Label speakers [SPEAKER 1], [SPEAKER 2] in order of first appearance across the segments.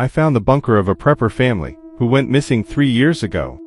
[SPEAKER 1] I found the bunker of a prepper family who went missing 3 years ago.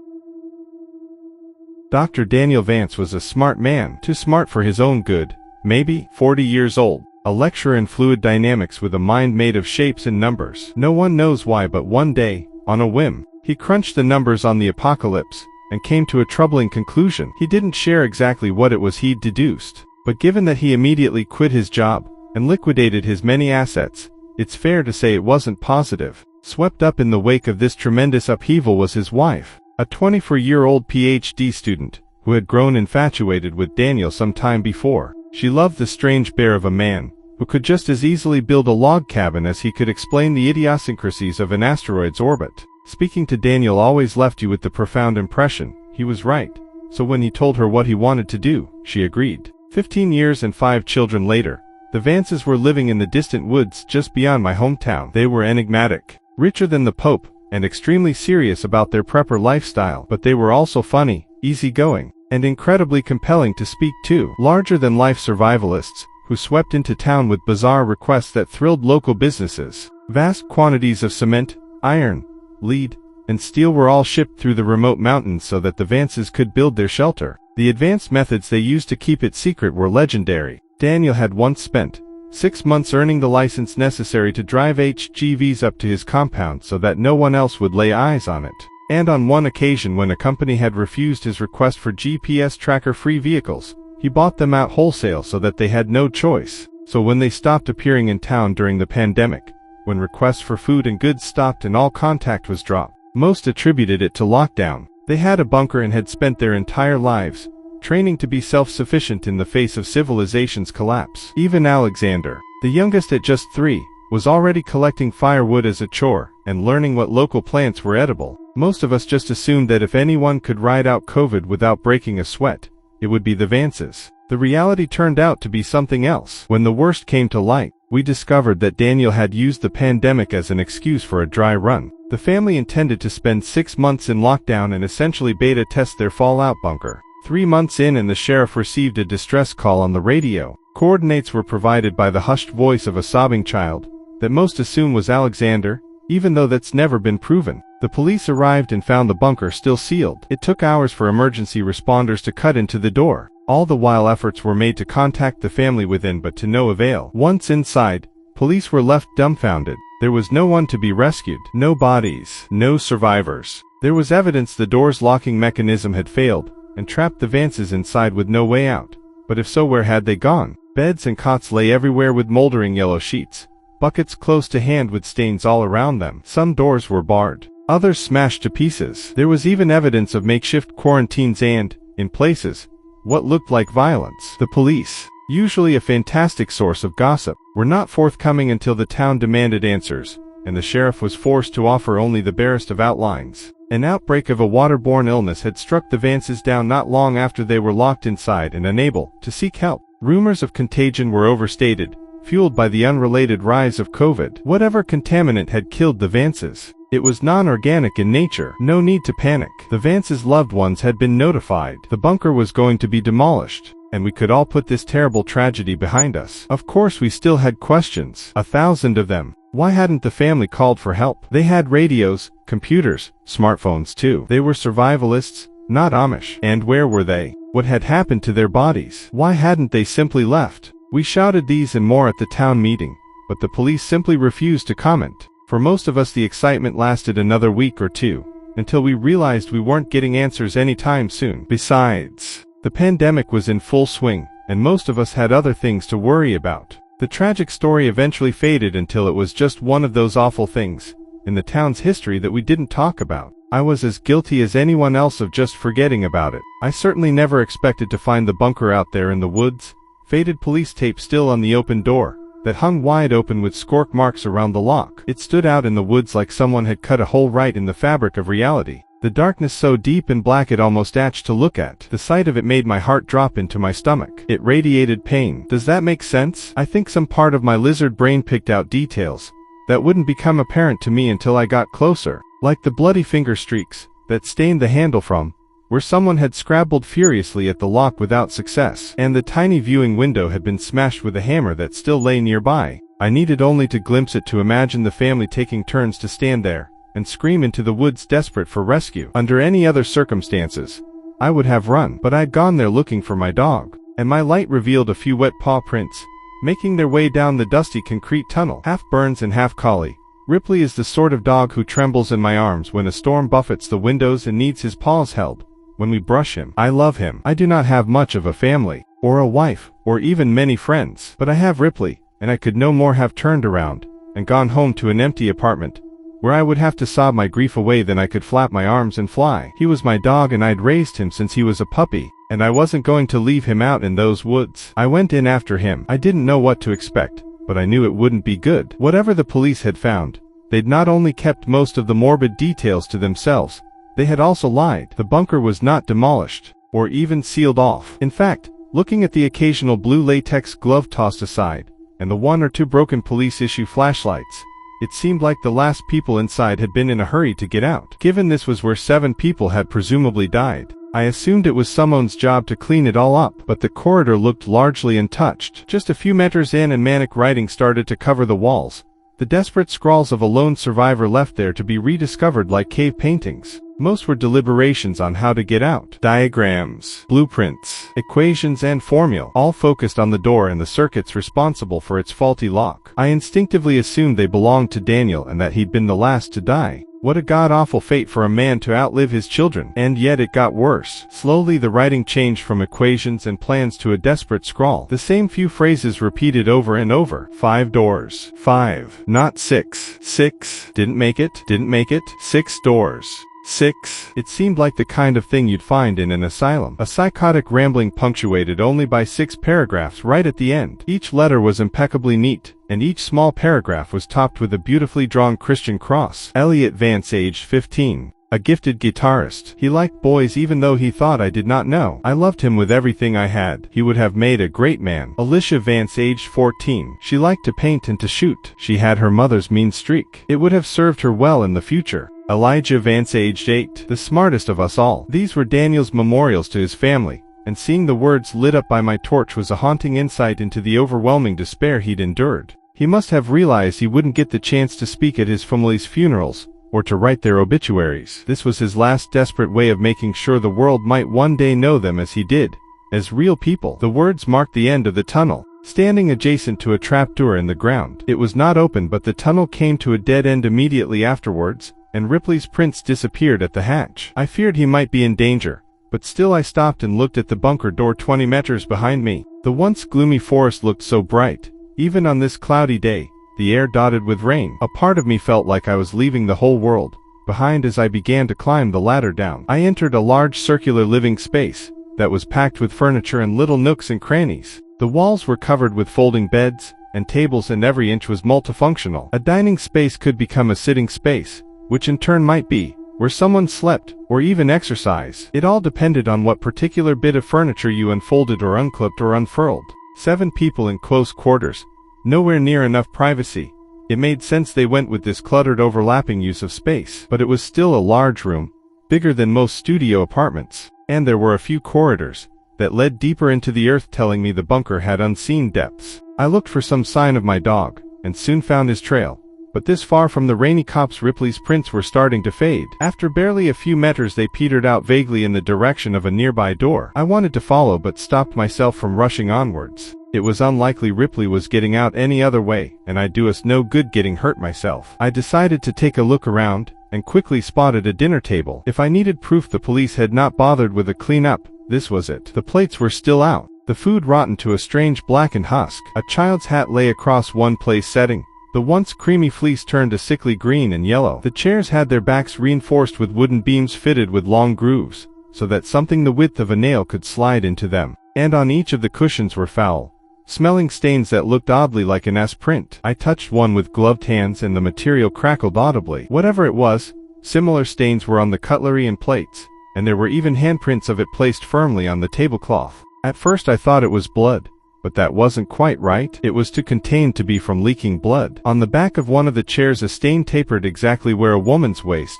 [SPEAKER 1] Dr. Daniel Vance was a smart man, too smart for his own good, maybe 40 years old, a lecturer in fluid dynamics with a mind made of shapes and numbers. No one knows why, but one day, on a whim, he crunched the numbers on the apocalypse and came to a troubling conclusion. He didn't share exactly what it was he'd deduced, but given that he immediately quit his job and liquidated his many assets, it's fair to say it wasn't positive. Swept up in the wake of this tremendous upheaval was his wife, a 24-year-old PhD student who had grown infatuated with Daniel some time before. She loved the strange bear of a man who could just as easily build a log cabin as he could explain the idiosyncrasies of an asteroid's orbit. Speaking to Daniel always left you with the profound impression he was right, so when he told her what he wanted to do, she agreed. 15 years and 5 children later, the Vances were living in the distant woods just beyond my hometown. They were enigmatic, richer than the Pope, and extremely serious about their prepper lifestyle, but they were also funny, easygoing, and incredibly compelling to speak to. Larger-than-life survivalists who swept into town with bizarre requests that thrilled local businesses. Vast quantities of cement, iron, lead, and steel were all shipped through the remote mountains so that the Vances could build their shelter. The advanced methods they used to keep it secret were legendary. Daniel had once spent 6 months earning the license necessary to drive HGVs up to his compound so that no one else would lay eyes on it. And on one occasion when a company had refused his request for GPS tracker-free vehicles, he bought them out wholesale so that they had no choice. So when they stopped appearing in town during the pandemic, when requests for food and goods stopped and all contact was dropped, most attributed it to lockdown. They had a bunker and had spent their entire lives training to be self-sufficient in the face of civilization's collapse. Even Alexander, the youngest at just 3, was already collecting firewood as a chore and learning what local plants were edible. Most of us just assumed that if anyone could ride out COVID without breaking a sweat, it would be the Vances. The reality turned out to be something else. When the worst came to light, we discovered that Daniel had used the pandemic as an excuse for a dry run. The family intended to spend 6 months in lockdown and essentially beta test their fallout bunker. 3 months in and the sheriff received a distress call on the radio. Coordinates were provided by the hushed voice of a sobbing child that most assume was Alexander, even though that's never been proven. The police arrived and found the bunker still sealed. It took hours for emergency responders to cut into the door. All the while efforts were made to contact the family within, but to no avail. Once inside, police were left dumbfounded. There was no one to be rescued. No bodies. No survivors. There was evidence the door's locking mechanism had failed and trapped the Vances inside with no way out. But if so, where had they gone? Beds and cots lay everywhere with moldering yellow sheets, buckets close to hand with stains all around them. Some doors were barred, others smashed to pieces. There was even evidence of makeshift quarantines and, in places, what looked like violence. The police, usually a fantastic source of gossip, were not forthcoming until the town demanded answers, and the sheriff was forced to offer only the barest of outlines. An outbreak of a waterborne illness had struck the Vances down not long after they were locked inside and unable to seek help. Rumors of contagion were overstated, fueled by the unrelated rise of COVID. Whatever contaminant had killed the Vances, it was non-organic in nature. No need to panic. The Vances' loved ones had been notified. The bunker was going to be demolished, and we could all put this terrible tragedy behind us. Of course we still had questions, 1,000 of them. Why hadn't the family called for help? They had radios, computers, smartphones too. They were survivalists, not Amish. And where were they? What had happened to their bodies? Why hadn't they simply left? We shouted these and more at the town meeting, but the police simply refused to comment. For most of us the excitement lasted another week or two, until we realized we weren't getting answers anytime soon. Besides, the pandemic was in full swing, and most of us had other things to worry about. The tragic story eventually faded until it was just one of those awful things in the town's history that we didn't talk about. I was as guilty as anyone else of just forgetting about it. I certainly never expected to find the bunker out there in the woods, faded police tape still on the open door that hung wide open with scorch marks around the lock. It stood out in the woods like someone had cut a hole right in the fabric of reality. The darkness so deep and black it almost ached to look at. The sight of it made my heart drop into my stomach. It radiated pain. Does that make sense? I think some part of my lizard brain picked out details that wouldn't become apparent to me until I got closer, like the bloody finger streaks that stained the handle from where someone had scrabbled furiously at the lock without success, and the tiny viewing window had been smashed with a hammer that still lay nearby. I needed only to glimpse it to imagine the family taking turns to stand there and scream into the woods desperate for rescue. Under any other circumstances, I would have run, but I'd gone there looking for my dog, and my light revealed a few wet paw prints, making their way down the dusty concrete tunnel. Half Burns and half collie, Ripley is the sort of dog who trembles in my arms when a storm buffets the windows and needs his paws held. When we brush him, I love him. I do not have much of a family, or a wife, or even many friends, but I have Ripley, and I could no more have turned around and gone home to an empty apartment, where I would have to sob my grief away than I could flap my arms and fly. He was my dog and I'd raised him since he was a puppy, and I wasn't going to leave him out in those woods. I went in after him. I didn't know what to expect, but I knew it wouldn't be good. Whatever the police had found, they'd not only kept most of the morbid details to themselves, they had also lied. The bunker was not demolished, or even sealed off. In fact, looking at the occasional blue latex glove tossed aside, and the one or two broken police-issue flashlights, it seemed like the last people inside had been in a hurry to get out. Given this was where 7 people had presumably died, I assumed it was someone's job to clean it all up, but the corridor looked largely untouched. Just a few meters in and manic writing started to cover the walls, the desperate scrawls of a lone survivor left there to be rediscovered like cave paintings. Most were deliberations on how to get out. Diagrams, blueprints, equations and formulae, all focused on the door and the circuits responsible for its faulty lock. I instinctively assumed they belonged to Daniel and that he'd been the last to die. What a god-awful fate for a man to outlive his children. And yet it got worse. Slowly the writing changed from equations and plans to a desperate scrawl. The same few phrases repeated over and over. 5 doors. 5. Not 6. 6. Didn't make it. Didn't make it. 6 doors. 6. It seemed like the kind of thing you'd find in an asylum. A psychotic rambling punctuated only by 6 paragraphs right at the end. Each letter was impeccably neat, and each small paragraph was topped with a beautifully drawn Christian cross. Elliot Vance, aged 15. A gifted guitarist. He liked boys even though he thought I did not know. I loved him with everything I had. He would have made a great man. Alicia Vance, aged 14. She liked to paint and to shoot. She had her mother's mean streak. It would have served her well in the future. Elijah Vance, aged 8. The smartest of us all. These were Daniel's memorials to his family, and seeing the words lit up by my torch was a haunting insight into the overwhelming despair he'd endured. He must have realized he wouldn't get the chance to speak at his family's funerals, or to write their obituaries. This was his last desperate way of making sure the world might one day know them as he did, as real people. The words marked the end of the tunnel, standing adjacent to a trapdoor in the ground. It was not open, but the tunnel came to a dead end immediately afterwards, and Ripley's prints disappeared at the hatch. I feared he might be in danger, but still I stopped and looked at the bunker door 20 meters behind me. The once gloomy forest looked so bright, even on this cloudy day, the air dotted with rain. A part of me felt like I was leaving the whole world behind as I began to climb the ladder down. I entered a large circular living space that was packed with furniture and little nooks and crannies. The walls were covered with folding beds and tables, and every inch was multifunctional. A dining space could become a sitting space, which in turn might be where someone slept, or even exercise. It all depended on what particular bit of furniture you unfolded or unclipped or unfurled. 7 people in close quarters, nowhere near enough privacy. It made sense they went with this cluttered, overlapping use of space. But it was still a large room, bigger than most studio apartments, and there were a few corridors that led deeper into the earth, telling me the bunker had unseen depths. I looked for some sign of my dog, and soon found his trail. But this far from the rainy copse, Ripley's prints were starting to fade. After barely a few meters they petered out vaguely in the direction of a nearby door. I wanted to follow but stopped myself from rushing onwards. It was unlikely Ripley was getting out any other way, and I'd do us no good getting hurt myself. I decided to take a look around, and quickly spotted a dinner table. If I needed proof the police had not bothered with a cleanup, this was it. The plates were still out, the food rotten to a strange blackened husk. A child's hat lay across one place setting. The once creamy fleece turned a sickly green and yellow. The chairs had their backs reinforced with wooden beams fitted with long grooves, so that something the width of a nail could slide into them. And on each of the cushions were foul smelling stains that looked oddly like an S print. I touched one with gloved hands and the material crackled audibly. Whatever it was, similar stains were on the cutlery and plates, and there were even handprints of it placed firmly on the tablecloth. At first I thought it was blood, but that wasn't quite right. It was too contained to be from leaking blood. On the back of one of the chairs a stain tapered exactly where a woman's waist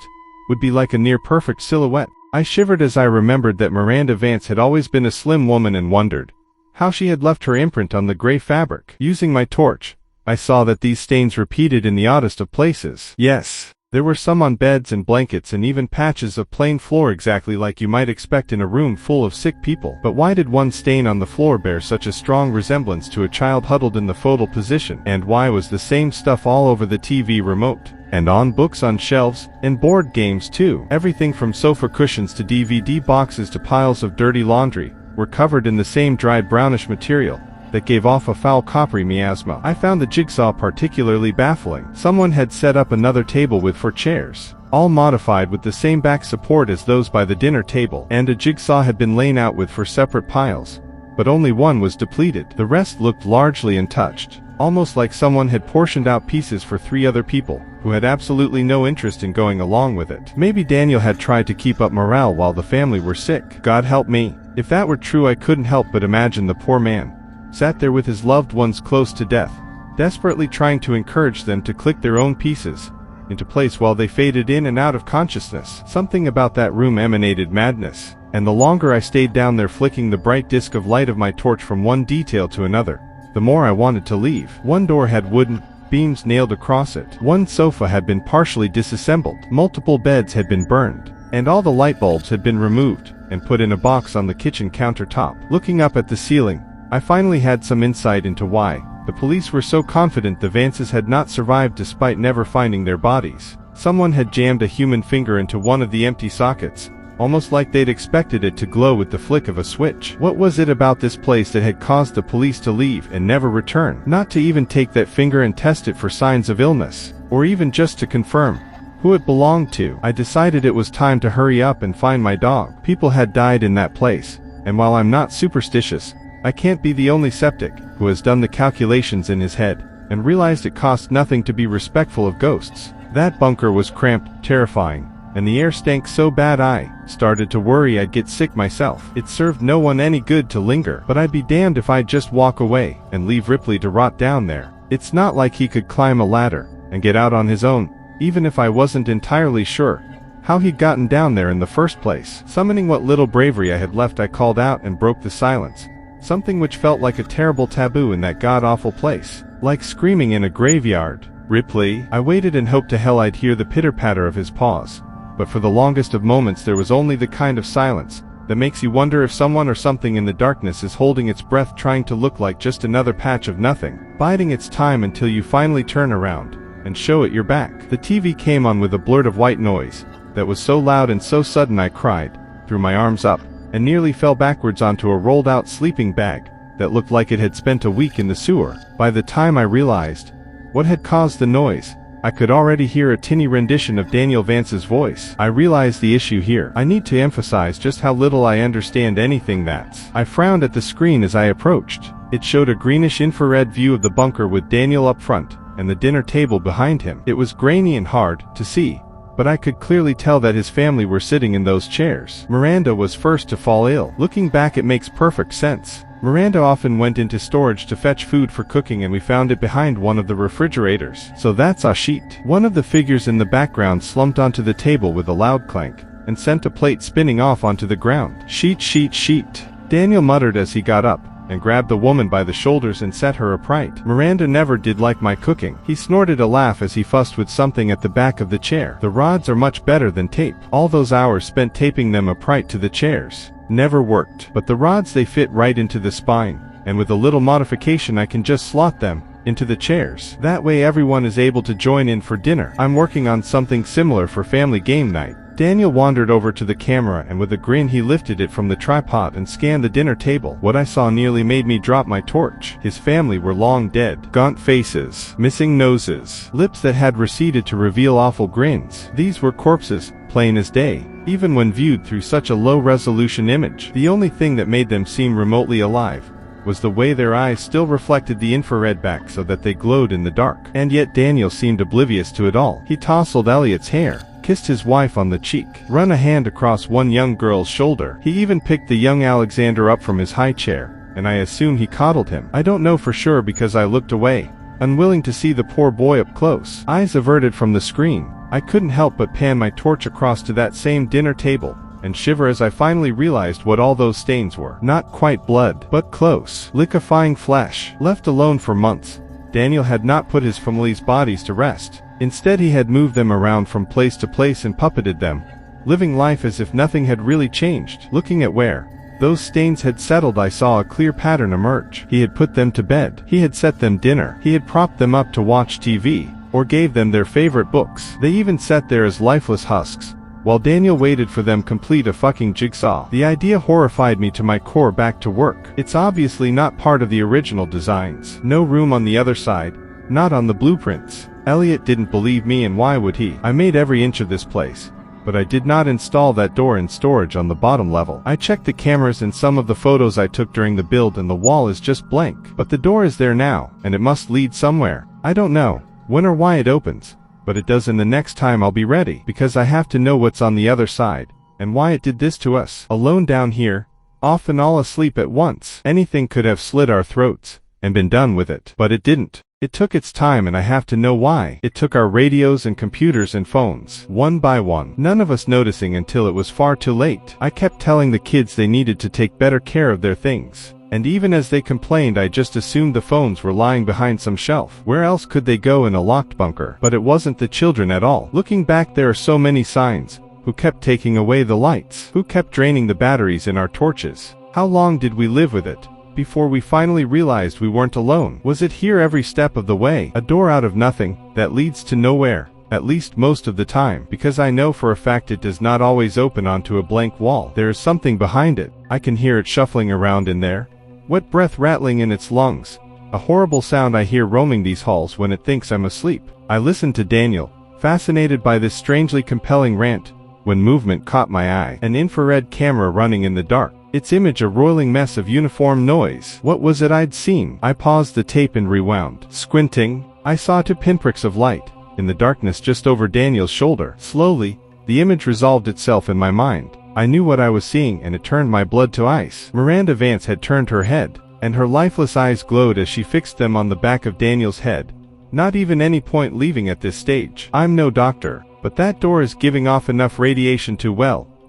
[SPEAKER 1] would be, like a near-perfect silhouette. I shivered as I remembered that Miranda Vance had always been a slim woman and wondered how she had left her imprint on the gray fabric. Using my torch, I saw that these stains repeated in the oddest of places. Yes, there were some on beds and blankets and even patches of plain floor exactly like you might expect in a room full of sick people. But why did one stain on the floor bear such a strong resemblance to a child huddled in the fetal position? And why was the same stuff all over the TV remote? And on books on shelves, and board games too. Everything from sofa cushions to DVD boxes to piles of dirty laundry were covered in the same dried brownish material that gave off a foul coppery miasma. I found the jigsaw particularly baffling. Someone had set up another table with 4 chairs, all modified with the same back support as those by the dinner table, and a jigsaw had been laid out with 4 separate piles, but only one was depleted. The rest looked largely untouched, almost like someone had portioned out pieces for 3 other people, who had absolutely no interest in going along with it. Maybe Daniel had tried to keep up morale while the family were sick. God help me. If that were true, I couldn't help but imagine the poor man sat there with his loved ones close to death, desperately trying to encourage them to click their own pieces into place while they faded in and out of consciousness. Something about that room emanated madness, and the longer I stayed down there flicking the bright disc of light of my torch from one detail to another, the more I wanted to leave. One door had wooden beams nailed across it. One sofa had been partially disassembled. Multiple beds had been burned, and all the light bulbs had been removed and put in a box on the kitchen countertop. Looking up at the ceiling, I finally had some insight into why the police were so confident the Vances had not survived despite never finding their bodies. Someone had jammed a human finger into one of the empty sockets, almost like they'd expected it to glow with the flick of a switch. What was it about this place that had caused the police to leave and never return? Not to even take that finger and test it for signs of illness, or even just to confirm who it belonged to. I decided it was time to hurry up and find my dog. People had died in that place, and while I'm not superstitious, I can't be the only skeptic who has done the calculations in his head and realized it cost nothing to be respectful of ghosts. That bunker was cramped, terrifying, and the air stank so bad I started to worry I'd get sick myself. It served no one any good to linger, but I'd be damned if I'd just walk away and leave Ripley to rot down there. It's not like he could climb a ladder and get out on his own, even if I wasn't entirely sure how he'd gotten down there in the first place. Summoning what little bravery I had left, I called out and broke the silence. Something which felt like a terrible taboo in that god-awful place, like screaming in a graveyard. Ripley. I waited and hoped to hell I'd hear the pitter-patter of his paws, but for the longest of moments there was only the kind of silence that makes you wonder if someone or something in the darkness is holding its breath, trying to look like just another patch of nothing, biding its time until you finally turn around and show it your back. The TV came on with a blurt of white noise that was so loud and so sudden I cried, threw my arms up, and nearly fell backwards onto a rolled-out sleeping bag that looked like it had spent a week in the sewer. By the time I realized what had caused the noise, I could already hear a tinny rendition of Daniel Vance's voice. I realized the issue here. I need to emphasize just how little I understand anything that's. I frowned at the screen as I approached. It showed a greenish infrared view of the bunker with Daniel up front and the dinner table behind him. It was grainy and hard to see, but I could clearly tell that his family were sitting in those chairs. Miranda was first to fall ill. Looking back, it makes perfect sense. Miranda often went into storage to fetch food for cooking, and we found it behind one of the refrigerators. So that's Ashit. One of the figures in the background slumped onto the table with a loud clank and sent a plate spinning off onto the ground. Sheet, sheet, sheet, Daniel muttered as he got up and grabbed the woman by the shoulders and set her upright. Miranda never did like my cooking. He snorted a laugh as he fussed with something at the back of the chair. The rods are much better than tape. All those hours spent taping them upright to the chairs never worked. But the rods, they fit right into the spine, and with a little modification I can just slot them into the chairs. That way everyone is able to join in for dinner. I'm working on something similar for family game night. Daniel wandered over to the camera, and with a grin he lifted it from the tripod and scanned the dinner table. What I saw nearly made me drop my torch. His family were long dead. Gaunt faces, missing noses, lips that had receded to reveal awful grins. These were corpses, plain as day, even when viewed through such a low-resolution image. The only thing that made them seem remotely alive was the way their eyes still reflected the infrared back so that they glowed in the dark. And yet Daniel seemed oblivious to it all. He tousled Elliot's hair, kissed his wife on the cheek, run a hand across one young girl's shoulder. He even picked the young Alexander up from his high chair, and I assume he coddled him. I don't know for sure because I looked away, unwilling to see the poor boy up close. Eyes averted from the screen, I couldn't help but pan my torch across to that same dinner table and shiver as I finally realized what all those stains were. Not quite blood, but close. Liquefying flesh. Left alone for months, Daniel had not put his family's bodies to rest. Instead, he had moved them around from place to place and puppeted them, living life as if nothing had really changed. Looking at where those stains had settled, I saw a clear pattern emerge. He had put them to bed. He had set them dinner. He had propped them up to watch TV, or gave them their favorite books. They even sat there as lifeless husks, while Daniel waited for them complete a fucking jigsaw. The idea horrified me to my core. Back to work. It's obviously not part of the original designs. No room on the other side, not on the blueprints. Elliot didn't believe me, and why would he? I made every inch of this place, but I did not install that door in storage on the bottom level. I checked the cameras and some of the photos I took during the build, and the wall is just blank. But the door is there now, and it must lead somewhere. I don't know when or why it opens, but it does, and the next time I'll be ready, because I have to know what's on the other side, and why it did this to us. Alone down here, often all asleep at once. Anything could have slit our throats and been done with it, but it didn't. It took its time, and I have to know why. It took our radios and computers and phones, one by one, none of us noticing until it was far too late. I kept telling the kids they needed to take better care of their things, and even as they complained, I just assumed the phones were lying behind some shelf. Where else could they go in a locked bunker? But it wasn't the children at all. Looking back, there are so many signs. Who kept taking away the lights? Who kept draining the batteries in our torches? How long did we live with it before we finally realized we weren't alone? Was it here every step of the way? A door out of nothing that leads to nowhere, at least most of the time, because I know for a fact it does not always open onto a blank wall. There is something behind it. I can hear it shuffling around in there, wet breath rattling in its lungs, a horrible sound I hear roaming these halls when it thinks I'm asleep. I listened to Daniel, fascinated by this strangely compelling rant, when movement caught my eye. An infrared camera running in the dark, its image a roiling mess of uniform noise. What was it I'd seen? I paused the tape and rewound. Squinting, I saw two pinpricks of light in the darkness just over Daniel's shoulder. Slowly, the image resolved itself in my mind. I knew what I was seeing, and it turned my blood to ice. Miranda Vance had turned her head, and her lifeless eyes glowed as she fixed them on the back of Daniel's head. Not even any point leaving at this stage. I'm no doctor, but that door is giving off enough radiation to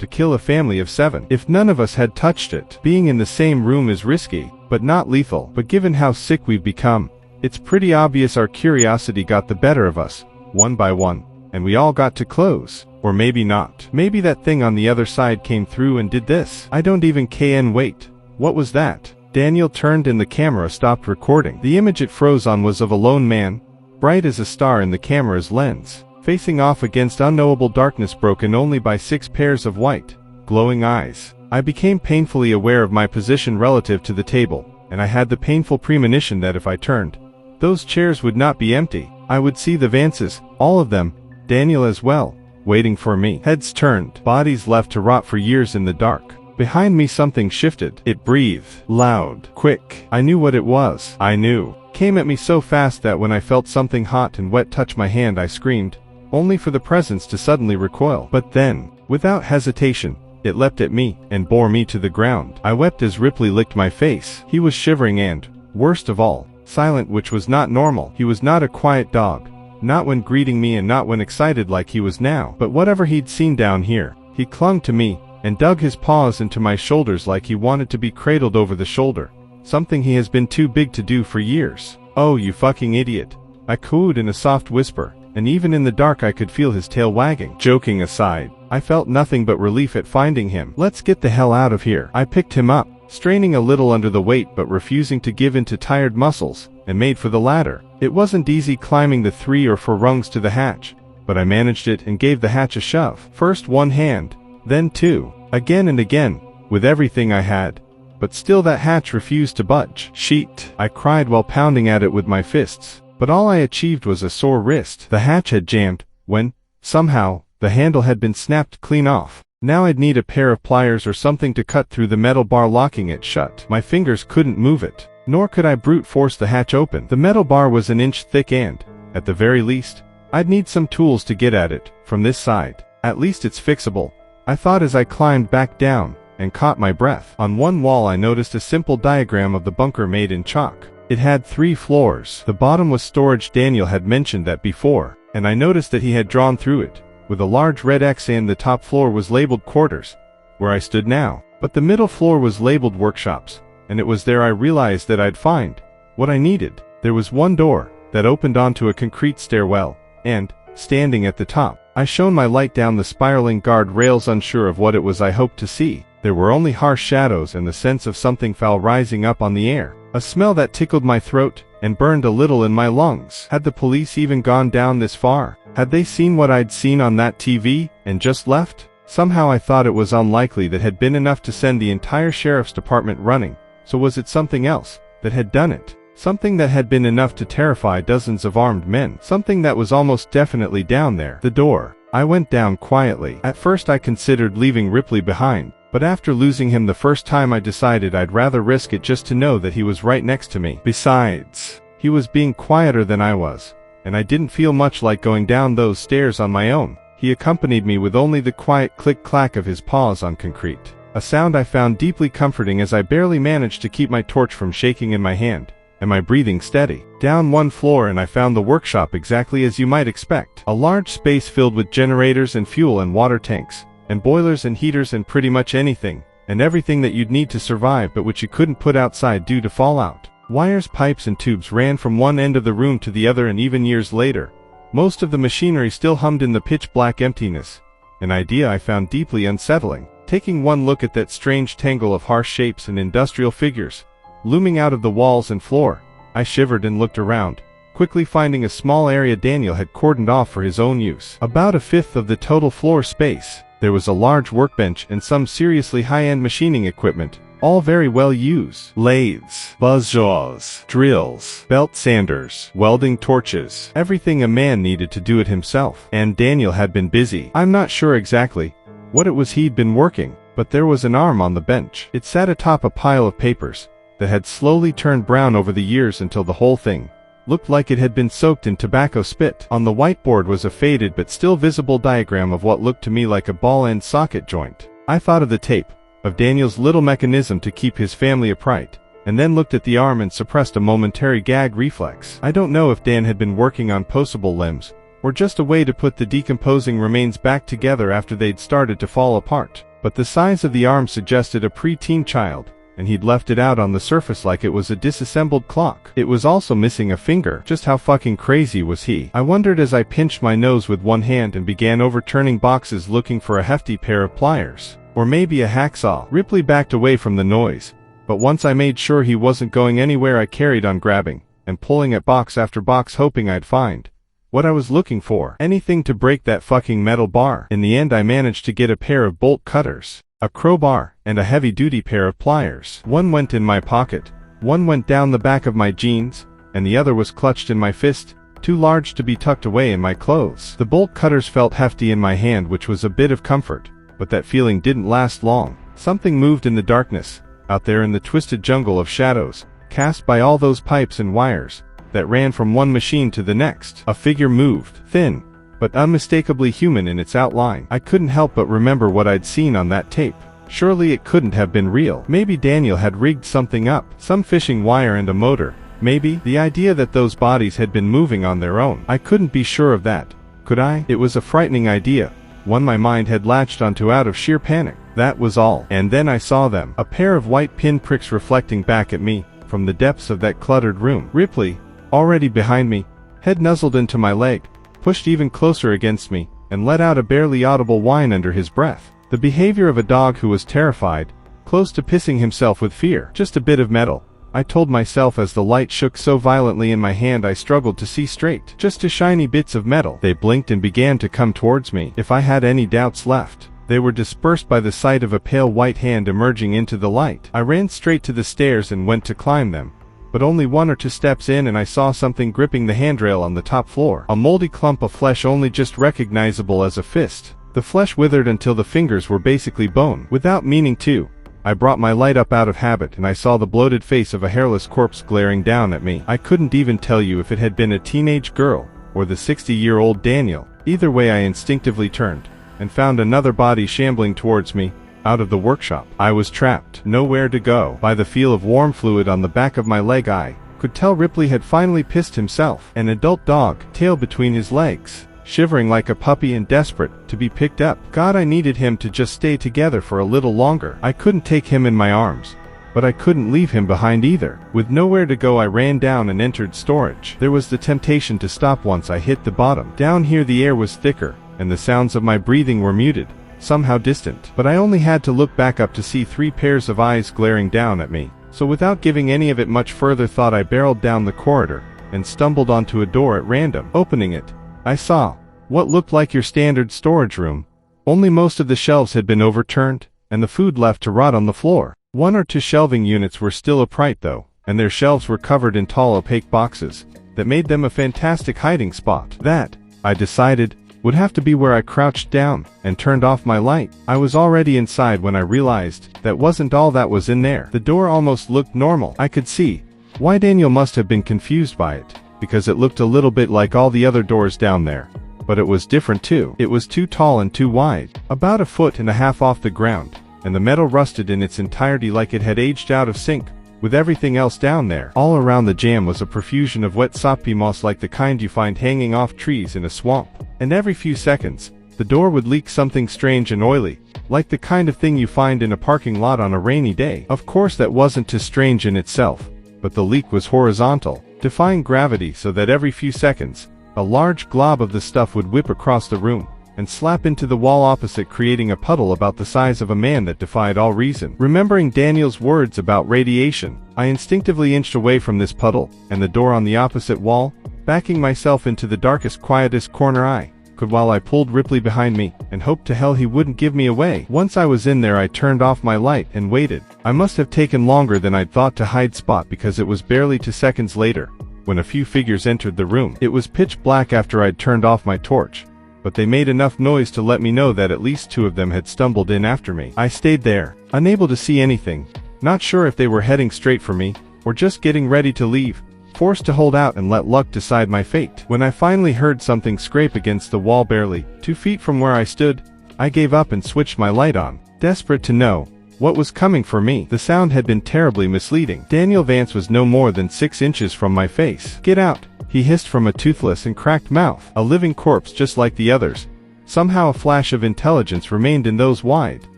[SPEAKER 1] kill a family of 7. If none of us had touched it, being in the same room is risky, but not lethal. But given how sick we've become, it's pretty obvious our curiosity got the better of us, one by one, and we all got to close. Or maybe not. Maybe that thing on the other side came through and did this. I don't even wait. What was that? Daniel turned and the camera stopped recording. The image it froze on was of a lone man, bright as a star in the camera's lens, facing off against unknowable darkness broken only by 6 pairs of white, glowing eyes. I became painfully aware of my position relative to the table, and I had the painful premonition that if I turned, those chairs would not be empty. I would see the Vances, all of them, Daniel as well, waiting for me. Heads turned, bodies left to rot for years in the dark. Behind me something shifted. It breathed, loud, quick. I knew what it was. I knew. Came at me so fast that when I felt something hot and wet touch my hand, I screamed, only for the presence to suddenly recoil. But then, without hesitation, it leapt at me and bore me to the ground. I wept as Ripley licked my face. He was shivering and, worst of all, silent, which was not normal. He was not a quiet dog, not when greeting me and not when excited like he was now. But whatever he'd seen down here, he clung to me and dug his paws into my shoulders like he wanted to be cradled over the shoulder, something he has been too big to do for years. "Oh, you fucking idiot," I cooed in a soft whisper, and even in the dark I could feel his tail wagging. Joking aside, I felt nothing but relief at finding him. "Let's get the hell out of here." I picked him up, straining a little under the weight but refusing to give in to tired muscles, and made for the ladder. It wasn't easy climbing the 3 or 4 rungs to the hatch, but I managed it and gave the hatch a shove. First one hand, then 2, again and again, with everything I had. But still that hatch refused to budge. "Sheet," I cried while pounding at it with my fists. But all I achieved was a sore wrist. The hatch had jammed, when, somehow, the handle had been snapped clean off. Now I'd need a pair of pliers or something to cut through the metal bar locking it shut. My fingers couldn't move it, nor could I brute force the hatch open. The metal bar was an inch thick and, at the very least, I'd need some tools to get at it, from this side. At least it's fixable, I thought as I climbed back down, and caught my breath. On one wall I noticed a simple diagram of the bunker made in chalk. It had 3 floors. The bottom was storage. Daniel had mentioned that before, and I noticed that he had drawn through it, with a large red X, and the top floor was labeled quarters, where I stood now. But the middle floor was labeled workshops, and it was there I realized that I'd find what I needed. There was one door, that opened onto a concrete stairwell, and, standing at the top, I shone my light down the spiraling guard rails, unsure of what it was I hoped to see. There were only harsh shadows and the sense of something foul rising up on the air. A smell that tickled my throat and burned a little in my lungs. Had the police even gone down this far? Had they seen what I'd seen on that TV and just left? Somehow I thought it was unlikely that had been enough to send the entire sheriff's department running. So was it something else that had done it? Something that had been enough to terrify dozens of armed men. Something that was almost definitely down there. The door. I went down quietly. At first I considered leaving Ripley behind, but after losing him the first time I decided I'd rather risk it just to know that he was right next to me. Besides, he was being quieter than I was, and I didn't feel much like going down those stairs on my own. He accompanied me with only the quiet click-clack of his paws on concrete, a sound I found deeply comforting as I barely managed to keep my torch from shaking in my hand, and my breathing steady. Down one floor and I found the workshop exactly as you might expect. A large space filled with generators and fuel and water tanks, and boilers and heaters and pretty much anything, and everything that you'd need to survive but which you couldn't put outside due to fallout. Wires, pipes and tubes ran from one end of the room to the other, and even years later, most of the machinery still hummed in the pitch-black emptiness, an idea I found deeply unsettling. Taking one look at that strange tangle of harsh shapes and industrial figures looming out of the walls and floor, I shivered and looked around, quickly finding a small area Daniel had cordoned off for his own use. About a fifth of the total floor space, there was a large workbench and some seriously high-end machining equipment, all very well used. Lathes, buzzsaws, drills, belt sanders, welding torches, everything a man needed to do it himself. And Daniel had been busy. I'm not sure exactly what it was he'd been working, but there was an arm on the bench. It sat atop a pile of papers that had slowly turned brown over the years until the whole thing looked like it had been soaked in tobacco spit. On the whiteboard was a faded but still visible diagram of what looked to me like a ball-end socket joint. I thought of the tape, of Daniel's little mechanism to keep his family upright, and then looked at the arm and suppressed a momentary gag reflex. I don't know if Dan had been working on posable limbs, or just a way to put the decomposing remains back together after they'd started to fall apart, but the size of the arm suggested a pre-teen child, and he'd left it out on the surface like it was a disassembled clock. It was also missing a finger. Just how fucking crazy was he? I wondered as I pinched my nose with one hand and began overturning boxes looking for a hefty pair of pliers. Or maybe a hacksaw. Ripley backed away from the noise, but once I made sure he wasn't going anywhere I carried on grabbing and pulling at box after box, hoping I'd find what I was looking for. Anything to break that fucking metal bar. In the end I managed to get a pair of bolt cutters, a crowbar, and a heavy-duty pair of pliers. One went in my pocket, one went down the back of my jeans, and the other was clutched in my fist, too large to be tucked away in my clothes. The bolt cutters felt hefty in my hand, which was a bit of comfort, but that feeling didn't last long. Something moved in the darkness, out there in the twisted jungle of shadows, cast by all those pipes and wires that ran from one machine to the next. A figure moved, thin, but unmistakably human in its outline. I couldn't help but remember what I'd seen on that tape. Surely it couldn't have been real. Maybe Daniel had rigged something up, some fishing wire and a motor. Maybe the idea that those bodies had been moving on their own. I couldn't be sure of that, could I? It was a frightening idea, one my mind had latched onto out of sheer panic. That was all. And then I saw them, a pair of white pinpricks reflecting back at me from the depths of that cluttered room. Ripley, already behind me, head nuzzled into my leg, pushed even closer against me, and let out a barely audible whine under his breath. The behavior of a dog who was terrified, close to pissing himself with fear. Just a bit of metal, I told myself as the light shook so violently in my hand I struggled to see straight. Just a shiny bits of metal. They blinked and began to come towards me. If I had any doubts left, they were dispersed by the sight of a pale white hand emerging into the light. I ran straight to the stairs and went to climb them, but only 1 or 2 steps in and I saw something gripping the handrail on the top floor. A moldy clump of flesh only just recognizable as a fist. The flesh withered until the fingers were basically bone. Without meaning to, I brought my light up out of habit and I saw the bloated face of a hairless corpse glaring down at me. I couldn't even tell you if it had been a teenage girl or the 60-year-old Daniel. Either way I instinctively turned and found another body shambling towards me, out of the workshop. I was trapped, nowhere to go. By the feel of warm fluid on the back of my leg I could tell Ripley had finally pissed himself. An adult dog, tail between his legs, shivering like a puppy and desperate to be picked up. God, I needed him to just stay together for a little longer. I couldn't take him in my arms, but I couldn't leave him behind either. With nowhere to go, I ran down and entered storage. There was the temptation to stop once I hit the bottom. Down here the air was thicker, and the sounds of my breathing were muted, somehow distant. But I only had to look back up to see 3 pairs of eyes glaring down at me. So without giving any of it much further thought, I barreled down the corridor, and stumbled onto a door at random. Opening it, I saw what looked like your standard storage room, only most of the shelves had been overturned, and the food left to rot on the floor. 1 or 2 shelving units were still upright though, and their shelves were covered in tall opaque boxes that made them a fantastic hiding spot. That, I decided, would have to be where I crouched down and turned off my light. I was already inside when I realized that wasn't all that was in there. The door almost looked normal. I could see why Daniel must have been confused by it, because it looked a little bit like all the other doors down there. But it was different too. It was too tall and too wide, about 1.5 feet off the ground, and the metal rusted in its entirety like it had aged out of sync with everything else down there. All around the jam was a profusion of wet soppy moss like the kind you find hanging off trees in a swamp. And every few seconds, the door would leak something strange and oily, like the kind of thing you find in a parking lot on a rainy day. Of course that wasn't too strange in itself, but the leak was horizontal, defying gravity, so that every few seconds, a large glob of the stuff would whip across the room and slap into the wall opposite, creating a puddle about the size of a man that defied all reason. Remembering Daniel's words about radiation, I instinctively inched away from this puddle and the door on the opposite wall, backing myself into the darkest, quietest corner I could while I pulled Ripley behind me and hoped to hell he wouldn't give me away. Once I was in there, I turned off my light and waited. I must have taken longer than I'd thought to hide spot, because it was barely 2 seconds later when a few figures entered the room. It was pitch black after I'd turned off my torch, but they made enough noise to let me know that at least 2 of them had stumbled in after me. I stayed there, unable to see anything, not sure if they were heading straight for me, or just getting ready to leave, forced to hold out and let luck decide my fate. When I finally heard something scrape against the wall barely 2 feet from where I stood, I gave up and switched my light on, desperate to know what was coming for me. The sound had been terribly misleading. Daniel Vance was no more than 6 inches from my face. "Get out," he hissed from a toothless and cracked mouth. A living corpse just like the others. Somehow a flash of intelligence remained in those wide,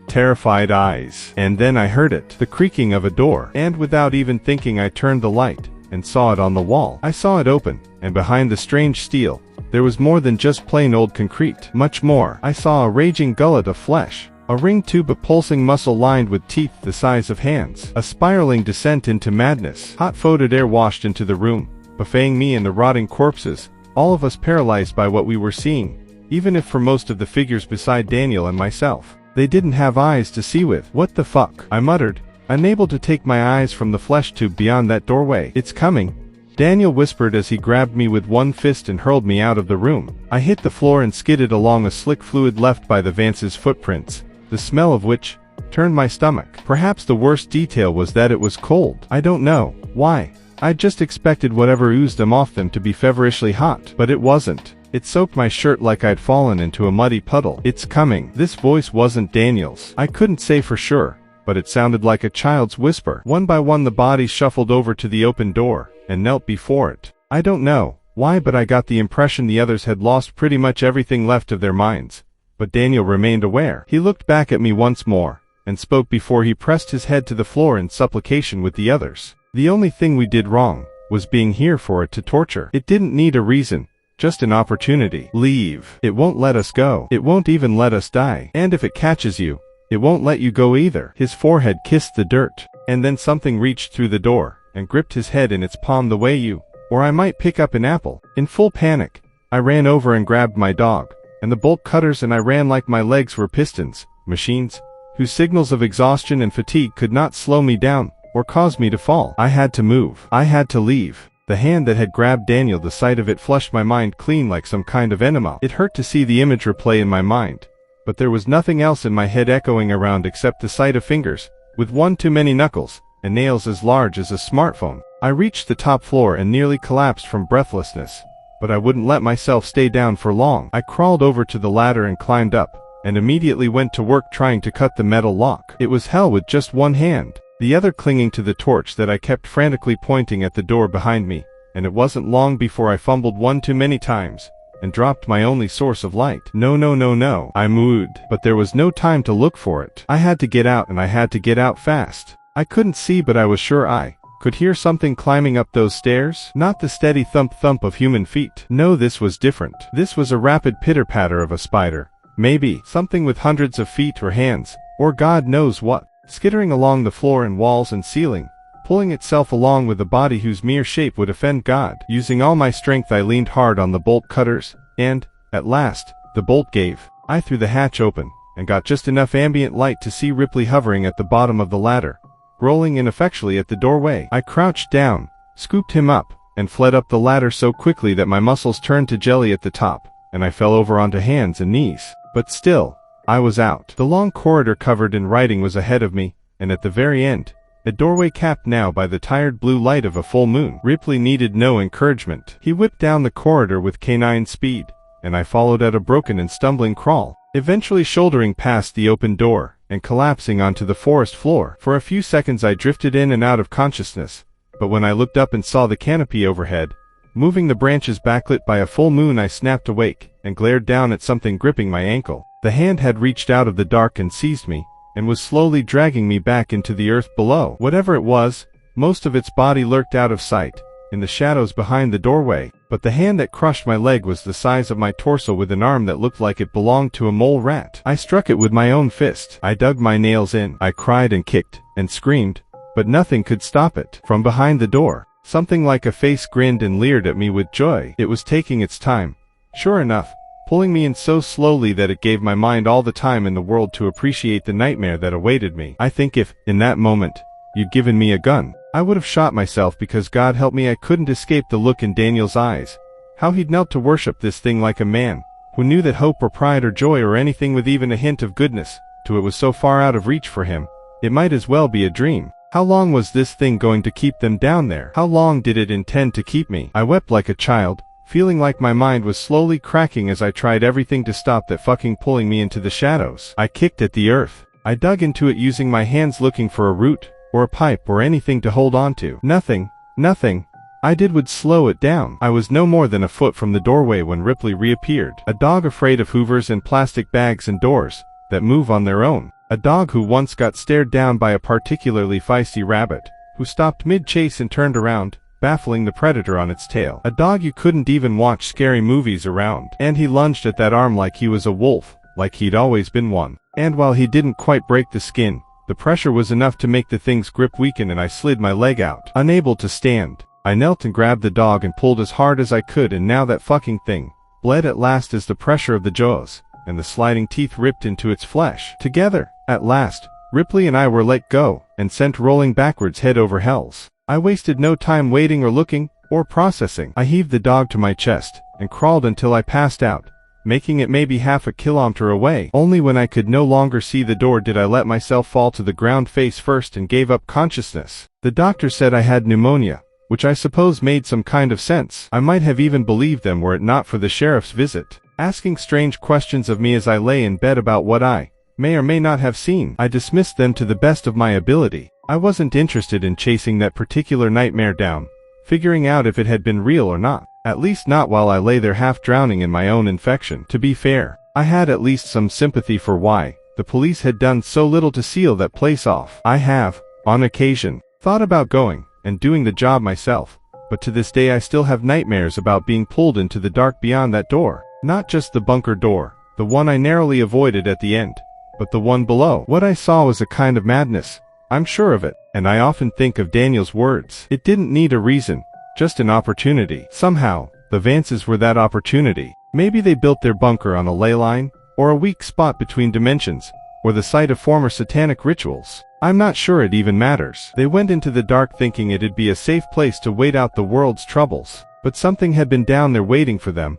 [SPEAKER 1] terrified eyes. And then I heard it, the creaking of a door. And without even thinking, I turned the light and saw it on the wall. I saw it open, and behind the strange steel, there was more than just plain old concrete. Much more. I saw a raging gullet of flesh, a ring tube of pulsing muscle lined with teeth the size of hands, a spiraling descent into madness. Hot foetid air washed into the room, buffeting me and the rotting corpses, all of us paralyzed by what we were seeing, even if for most of the figures beside Daniel and myself, they didn't have eyes to see with. "What the fuck?" I muttered, unable to take my eyes from the flesh tube beyond that doorway. "It's coming," Daniel whispered as he grabbed me with one fist and hurled me out of the room. I hit the floor and skidded along a slick fluid left by the Vance's footprints, the smell of which turned my stomach. Perhaps the worst detail was that it was cold. I don't know why. I just expected whatever oozed them off them to be feverishly hot, but it wasn't. It soaked my shirt like I'd fallen into a muddy puddle. "It's coming." This voice wasn't Daniel's. I couldn't say for sure, but it sounded like a child's whisper. One by one the bodies shuffled over to the open door and knelt before it. I don't know why, but I got the impression the others had lost pretty much everything left of their minds. But Daniel remained aware. He looked back at me once more, and spoke before he pressed his head to the floor in supplication with the others. "The only thing we did wrong was being here for it to torture. It didn't need a reason, just an opportunity. Leave. It won't let us go. It won't even let us die. And if it catches you, it won't let you go either." His forehead kissed the dirt, and then something reached through the door and gripped his head in its palm the way you or I might pick up an apple. In full panic, I ran over and grabbed my dog and the bolt cutters, and I ran like my legs were pistons, machines, whose signals of exhaustion and fatigue could not slow me down or cause me to fall. I had to move. I had to leave. The hand that had grabbed Daniel, the sight of it flushed my mind clean like some kind of enema. It hurt to see the image replay in my mind, but there was nothing else in my head echoing around except the sight of fingers, with one too many knuckles, and nails as large as a smartphone. I reached the top floor and nearly collapsed from breathlessness, but I wouldn't let myself stay down for long. I crawled over to the ladder and climbed up, and immediately went to work trying to cut the metal lock. It was hell with just one hand, the other clinging to the torch that I kept frantically pointing at the door behind me, and it wasn't long before I fumbled one too many times, and dropped my only source of light. No, I mooed, but there was no time to look for it. I had to get out, and I had to get out fast. I couldn't see, but I was sure I could hear something climbing up those stairs. Not the steady thump-thump of human feet. No, this was different. This was a rapid pitter-patter of a spider. Maybe something with hundreds of feet or hands, or God knows what, skittering along the floor and walls and ceiling, pulling itself along with a body whose mere shape would offend God. Using all my strength, I leaned hard on the bolt cutters, and, at last, the bolt gave. I threw the hatch open, and got just enough ambient light to see Ripley hovering at the bottom of the ladder, rolling ineffectually at the doorway. I crouched down, scooped him up, and fled up the ladder so quickly that my muscles turned to jelly at the top, and I fell over onto hands and knees. But still, I was out. The long corridor covered in writing was ahead of me, and at the very end, a doorway capped now by the tired blue light of a full moon. Ripley needed no encouragement. He whipped down the corridor with canine speed, and I followed at a broken and stumbling crawl, eventually shouldering past the open door, and collapsing onto the forest floor. For a few seconds I drifted in and out of consciousness, but when I looked up and saw the canopy overhead, moving the branches backlit by a full moon, I snapped awake, and glared down at something gripping my ankle. The hand had reached out of the dark and seized me, and was slowly dragging me back into the earth below. Whatever it was, most of its body lurked out of sight, in the shadows behind the doorway, but the hand that crushed my leg was the size of my torso, with an arm that looked like it belonged to a mole rat. I struck it with my own fist. I dug my nails in. I cried and kicked, and screamed, but nothing could stop it. From behind the door, something like a face grinned and leered at me with joy. It was taking its time, sure enough, pulling me in so slowly that it gave my mind all the time in the world to appreciate the nightmare that awaited me. I think if, in that moment, you'd given me a gun, I would have shot myself, because God help me, I couldn't escape the look in Daniel's eyes. How he'd knelt to worship this thing like a man who knew that hope or pride or joy or anything with even a hint of goodness to it was so far out of reach for him, it might as well be a dream. How long was this thing going to keep them down there? How long did it intend to keep me? I wept like a child, feeling like my mind was slowly cracking as I tried everything to stop that fucking pulling me into the shadows. I kicked at the earth. I dug into it using my hands, looking for a root, or a pipe, or anything to hold on to. Nothing I did would slow it down. I was no more than a foot from the doorway when Ripley reappeared. A dog afraid of hoovers and plastic bags and doors that move on their own. A dog who once got stared down by a particularly feisty rabbit, who stopped mid-chase and turned around, baffling the predator on its tail. A dog you couldn't even watch scary movies around. And he lunged at that arm like he was a wolf, like he'd always been one. And while he didn't quite break the skin, the pressure was enough to make the thing's grip weaken, and I slid my leg out. Unable to stand, I knelt and grabbed the dog and pulled as hard as I could, and now that fucking thing bled at last as the pressure of the jaws and the sliding teeth ripped into its flesh. Together, at last, Ripley and I were let go and sent rolling backwards head over hells. I wasted no time waiting or looking, or processing. I heaved the dog to my chest, and crawled until I passed out, making it maybe half a kilometer away. Only when I could no longer see the door did I let myself fall to the ground face first and gave up consciousness. The doctor said I had pneumonia, which I suppose made some kind of sense. I might have even believed them were it not for the sheriff's visit, asking strange questions of me as I lay in bed about what I may or may not have seen. I dismissed them to the best of my ability. I wasn't interested in chasing that particular nightmare down, figuring out if it had been real or not. At least not while I lay there half drowning in my own infection. To be fair, I had at least some sympathy for why the police had done so little to seal that place off. I have, on occasion, thought about going and doing the job myself, but to this day I still have nightmares about being pulled into the dark beyond that door. Not just the bunker door, the one I narrowly avoided at the end, but the one below. What I saw was a kind of madness, I'm sure of it, and I often think of Daniel's words. It didn't need a reason, just an opportunity. Somehow, the Vances were that opportunity. Maybe they built their bunker on a ley line, or a weak spot between dimensions, or the site of former satanic rituals. I'm not sure it even matters. They went into the dark thinking it'd be a safe place to wait out the world's troubles, but something had been down there waiting for them,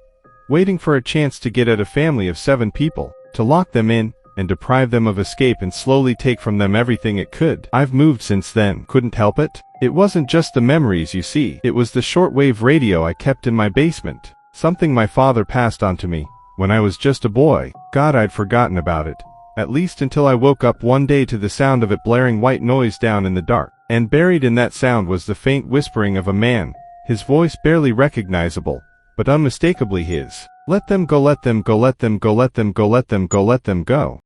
[SPEAKER 1] waiting for a chance to get at a family of 7 people, to lock them in, and deprive them of escape and slowly take from them everything it could. I've moved since then. Couldn't help it. It wasn't just the memories, you see. It was the shortwave radio I kept in my basement. Something my father passed on to me when I was just a boy. God, I'd forgotten about it. At least until I woke up one day to the sound of it blaring white noise down in the dark. And buried in that sound was the faint whispering of a man, his voice barely recognizable, but unmistakably his. Let them go, let them go, let them go, let them go, let them go, let them go.